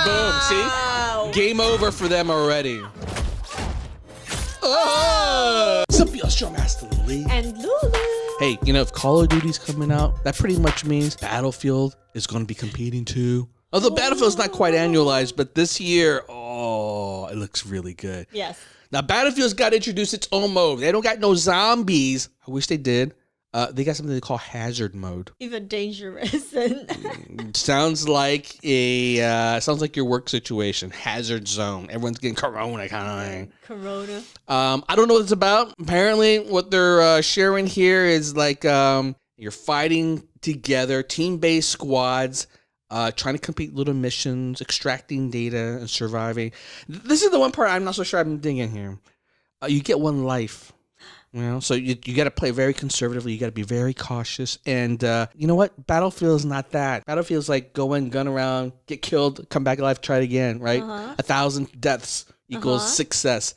Boom. See? Game over for them already. Oh! Sophia Strong Master Lee. And Lulu. Hey, you know, if Call of Duty's coming out, that pretty much means Battlefield is going to be competing too. Although Battlefield's not quite annualized, but this year, it looks really good. Yes. Now, Battlefield's got to introduce its own mode. They don't got no zombies. I wish they did. They got something they call hazard mode. Even dangerous. Sounds like your work situation. Hazard zone. Everyone's getting corona kind of thing. Corona. I don't know what it's about. Apparently, what they're sharing here is like you're fighting together, team-based squads, trying to complete little missions, extracting data, and surviving. This is the one part I'm not so sure I'm digging here. You get one life. You know, so you got to play very conservatively. You got to be very cautious. And you know what? Battlefield is not that. Battlefield's like go in, gun around, get killed, come back alive, try it again, right? 1,000 deaths equals success.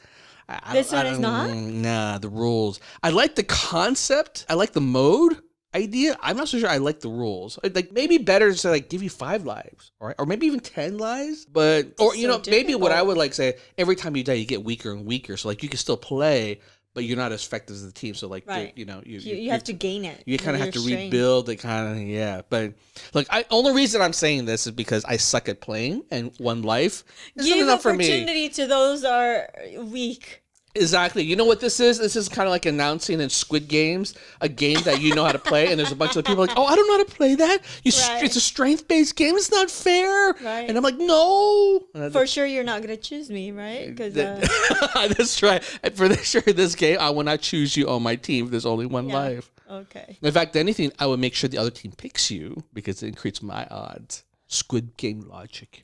This one is not? Nah, the rules. I like the concept. I like the mode idea. I'm not so sure I like the rules. Like maybe better to like give you 5 lives, or maybe even 10 lives. But or you know, maybe what I would like say, every time you die, you get weaker and weaker. So like you can still play, but you're not as effective as the team. So like, you know, you have to gain it. You kind of have to rebuild the But look, only reason I'm saying this is because I suck at playing, and one life isn't enough for me. Give opportunity to those are weak. Exactly. You know what this is? This is kind of like announcing in Squid Games, a game that you know how to play, and there's a bunch of people like, oh, I don't know how to play that. It's a strength-based game. It's not fair. Right. And I'm like, no. For sure you're not going to choose me, right? Because that's right. For sure, this game, I will not choose you on my team if there's only one life. Okay. In fact, anything, I would make sure the other team picks you because it increases my odds. Squid Game logic.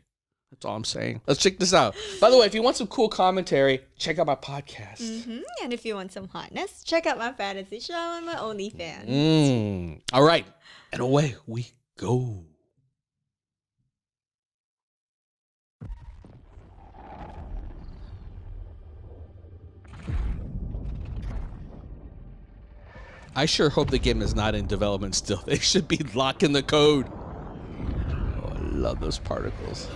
That's all I'm saying. Let's check this out. By the way, if you want some cool commentary, check out my podcast. And if you want some hotness, check out my fantasy show on my OnlyFans. All right. And away we go. I sure hope the game is not in development still. They should be locking the code. Love those particles.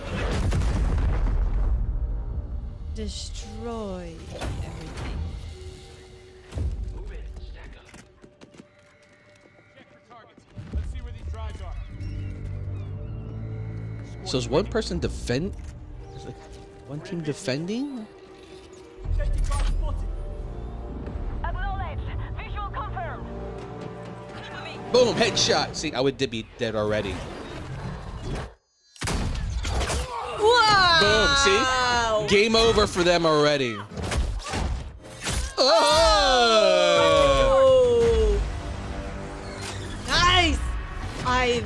Destroy everything. Move in, stack up. Check for targets. Let's see where these drives are. So is one person is like one team defending? Safety car spotted. Acknowledged. Visual confirmed. Boom, headshot. See, I would be dead already. Boom, see? Game over for them already. Oh! Nice! I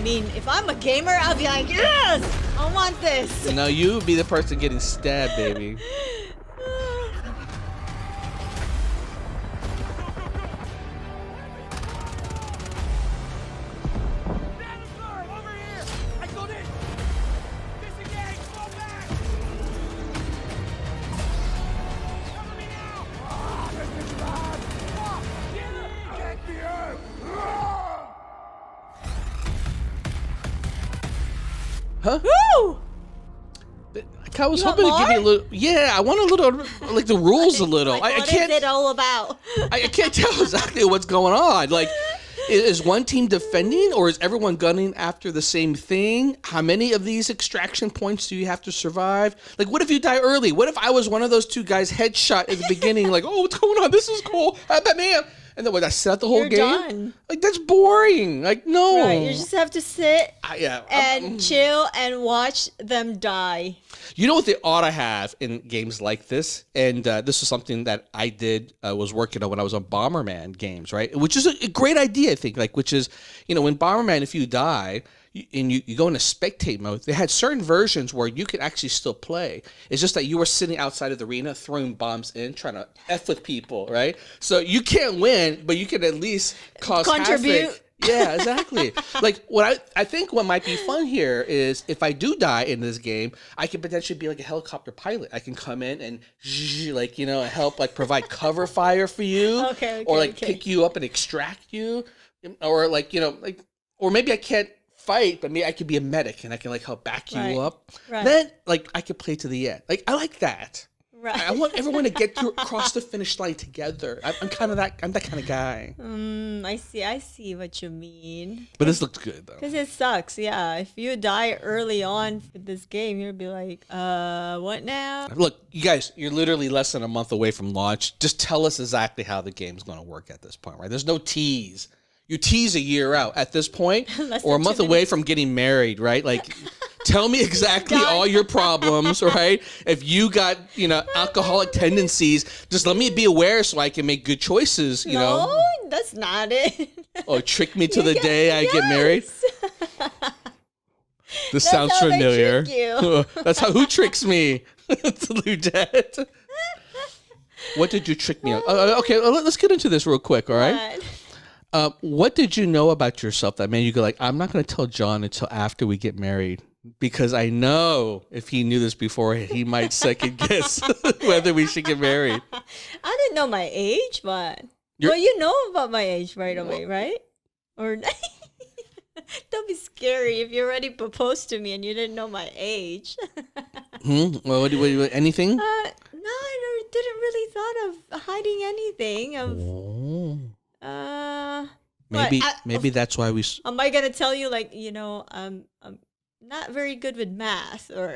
mean, if I'm a gamer, I'll be like, yes! I want this! No, you would be the person getting stabbed, baby. Huh? Woo! I was hoping to give you a little. Yeah, I want a little, like the rules a little. Like, I what can't. is it all about? I can't tell exactly what's going on. Like, is one team defending, or is everyone gunning after the same thing? How many of these extraction points do you have to survive? Like, what if you die early? What if I was one of those two guys headshot at the beginning? Like, oh, what's going on? This is cool. Batman. And then what? I set the whole You're game. Done. Like, that's boring. Like, no. Right, you just have to sit and chill. chill and watch them die. You know what they ought to have in games like this? And this is something that I did, was working on when I was on Bomberman games, right? Which is a great idea, I think. Like, which is, you know, in Bomberman, if you die and you go into spectate mode, they had certain versions where you could actually still play. It's just that you were sitting outside of the arena, throwing bombs in, trying to F with people, right? So you can't win, but you can at least cause contribute. havoc. Yeah, exactly. Like what I think what might be fun here is if I do die in this game, I can potentially be like a helicopter pilot. I can come in and like, you know, help like provide cover fire for you, or like pick you up and extract you, or like, you know, like, or maybe I can't fight, but maybe I could be a medic and I can like help back you Right. up. Right. Then like I could play to the end. Like I like that. Right. I want everyone to get to across the finish line together. I'm kind of that. I'm that kind of guy. I see what you mean. But this looks good though. Because it sucks, yeah. If you die early on with this game, you'll be like, what now? Look, you guys, you're literally less than a month away from launch. Just tell us exactly how the game's going to work at this point, right? There's no tease. You tease a year out at this point, Less or a than month 2 away minutes. from getting married, right? Like, tell me exactly Done. all your problems, right? If you got, alcoholic tendencies, just let me be aware so I can make good choices, you know? No, that's not it. Oh, trick me to the day I get married. This sounds how they familiar. trick you. That's who tricks me. It's Ludette. What did you trick me on? Okay, let's get into this real quick, all right? What did you know about yourself that made you go like, I'm not going to tell John until after we get married? Because I know if he knew this before, he might second guess whether we should get married. I didn't know my age, but You're- well, you know about my age right away, right? Or don't be scary if you already proposed to me and you didn't know my age. Well, anything? No, I didn't really thought of hiding anything. Maybe but maybe that's why we. am I gonna tell you like I'm not very good with math or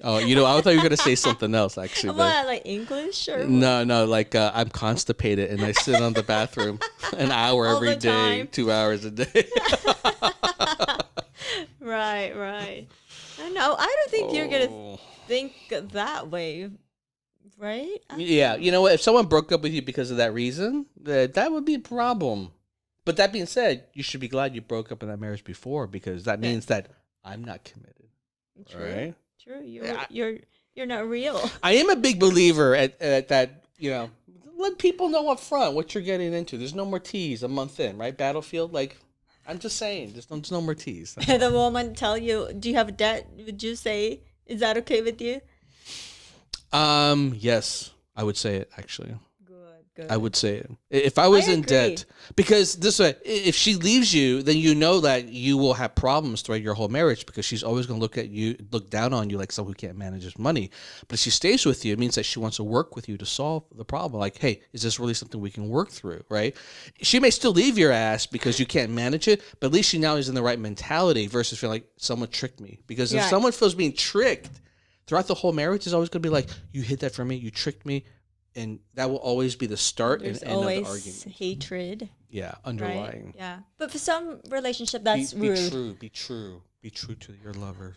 Oh, I thought you were gonna say something else actually. am But I like English or no, like I'm constipated and I sit on the bathroom an hour All every the day, time. 2 hours a day. Right. No, I don't think you're gonna Oh. think that way, right? Yeah, you know what? If someone broke up with you because of that reason, that would be a problem. But that being said, you should be glad you broke up in that marriage before because that means that I'm not committed. True. Right? True. Yeah. You're not real. I am a big believer at that, let people know up front what you're getting into. There's no more tease a month in, right? Battlefield, like, I'm just saying, there's no more tease. The woman tell you, do you have debt? Would you say, is that okay with you? Yes, I would say it actually. Good. I would say it. If I was in agree. debt, because this way, if she leaves you, then you know that you will have problems throughout your whole marriage because she's always going to look down on you like someone who can't manage his money. But if she stays with you, it means that she wants to work with you to solve the problem. Like, hey, is this really something we can work through, right? She may still leave your ass because you can't manage it, but at least she now is in the right mentality versus feeling like someone tricked me. Because if Yeah. someone feels being tricked throughout the whole marriage, is always going to be like, you hid that from me, you tricked me. And that will always be the start There's and end of the always argument. hatred, Yeah, right? underlying. Yeah. But for some relationship, that's be rude. true. Be true. Be true to your lover.